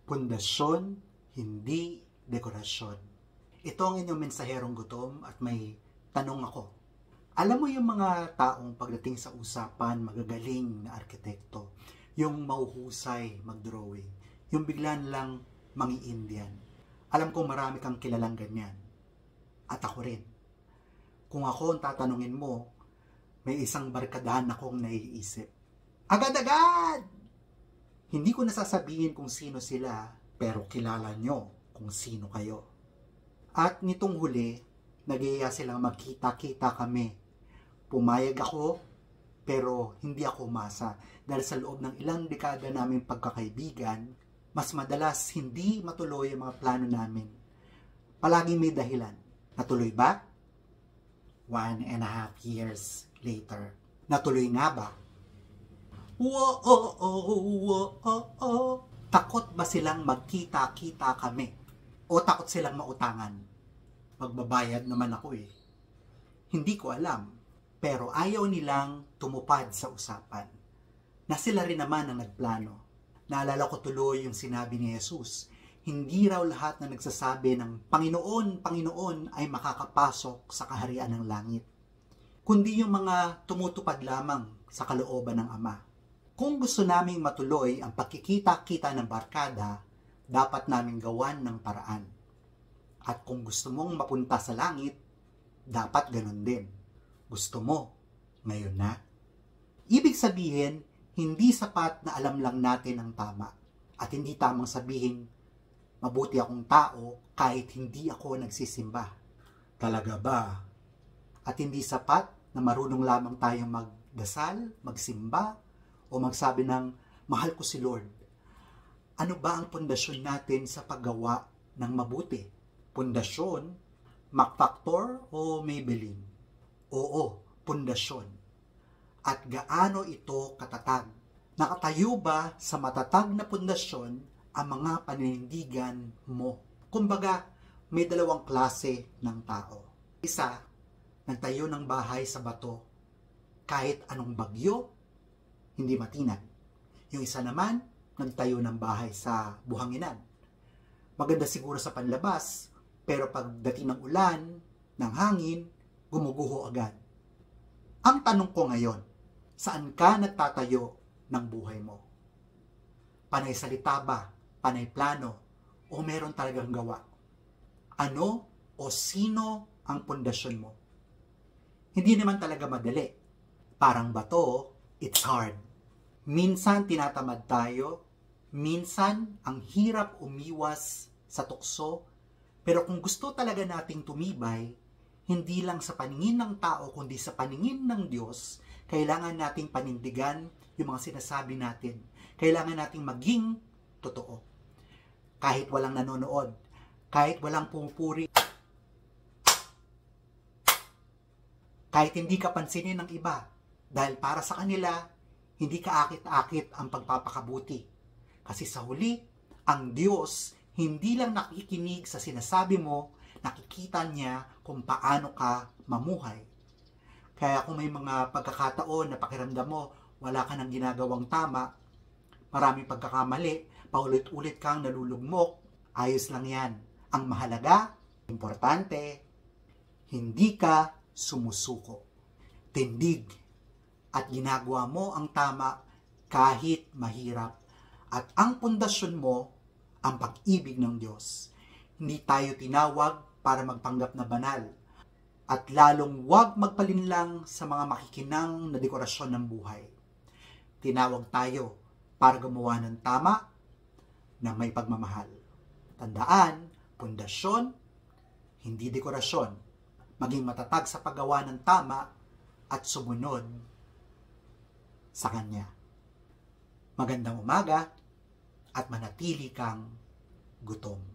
Pundasyon, hindi dekorasyon. Ito ang inyong mensaherong gutom at may tanong ako. Alam mo yung mga taong pagdating sa usapan, magagaling na arkitekto, yung mauhusay mag-drawing, yung biglan lang mangi-Indian. Alam kong marami kang kilalang ganyan. At ako rin. Kung ako ang tatanungin mo, may isang barkadahan akong naiisip. Agad-agad! Hindi ko nasasabihin kung sino sila, pero kilala nyo kung sino kayo. At nitong huli, nag-iaya silang magkita-kita kami. Pumayag ako, pero hindi ako umasa. Dahil sa loob ng ilang dekada namin pagkakaibigan, mas madalas hindi matuloy ang mga plano namin. Palaging may dahilan. Natuloy ba? 1.5 years later. Natuloy nga ba? Takot ba silang magkita-kita kami? O takot silang mautangan? Magbabayad naman ako eh. Hindi ko alam. Pero ayaw nilang tumupad sa usapan. Na sila rin naman ang nagplano. Naalala ko tuloy yung sinabi ni Jesus. Hindi raw lahat na nagsasabi ng Panginoon, Panginoon ay makakapasok sa kaharian ng langit. Kundi yung mga tumutupad lamang sa kalooban ng Ama. Kung gusto naming matuloy ang pagkikita-kita ng barkada, dapat naming gawan ng paraan. At kung gusto mong mapunta sa langit, dapat ganun din. Gusto mo, ngayon na. Ibig sabihin, hindi sapat na alam lang natin ang tama. At hindi tamang sabihin, mabuti akong tao kahit hindi ako nagsisimba. Talaga ba? At hindi sapat na marunong lamang tayong magdasal, magsimba, o magsabi ng, mahal ko si Lord. Ano ba ang pundasyon natin sa paggawa ng mabuti? Pundasyon, MacFactor o Maybelline? Oo, pundasyon. At gaano ito katatag? Nakatayo ba sa matatag na pundasyon ang mga paninindigan mo? Kumbaga, may dalawang klase ng tao. Isa, nagtayo ng bahay sa bato, kahit anong bagyo, hindi matinag. Yung isa naman, nagtayo ng bahay sa buhanginan. Maganda siguro sa panlabas, pero pagdating ng ulan, ng hangin, gumuguho agad. Ang tanong ko ngayon, saan ka nagtatayo ng buhay mo? Panay salita ba? Panay plano? O meron talagang gawa? Ano o sino ang pundasyon mo? Hindi naman talaga madali. Parang bato, it's hard. Minsan tinatamad tayo, minsan ang hirap umiwas sa tukso, pero kung gusto talaga nating tumibay, hindi lang sa paningin ng tao, kundi sa paningin ng Diyos, kailangan nating panindigan yung mga sinasabi natin. Kailangan nating maging totoo. Kahit walang nanonood, kahit walang pumupuri, kahit hindi ka pansinin ng iba, dahil para sa kanila, hindi kaakit-akit ang pagpapakabuti. Kasi sa huli, ang Diyos hindi lang nakikinig sa sinasabi mo, nakikita niya kung paano ka mamuhay. Kaya kung may mga pagkakataon na pakiramdam mo, wala ka nang ginagawang tama, maraming pagkakamali, paulit-ulit kang nalulugmok, ayos lang yan. Ang mahalaga, importante, hindi ka sumusuko. Tindig. At ginagawa mo ang tama kahit mahirap. At ang pundasyon mo, ang pag-ibig ng Diyos. Hindi tayo tinawag para magpanggap na banal. At lalong huwag magpalinlang sa mga makikinang na dekorasyon ng buhay. Tinawag tayo para gumawa ng tama na may pagmamahal. Tandaan, pundasyon, hindi dekorasyon. Maging matatag sa paggawa ng tama at sumunod sa Kanya. Magandang umaga at manatili kang gutom.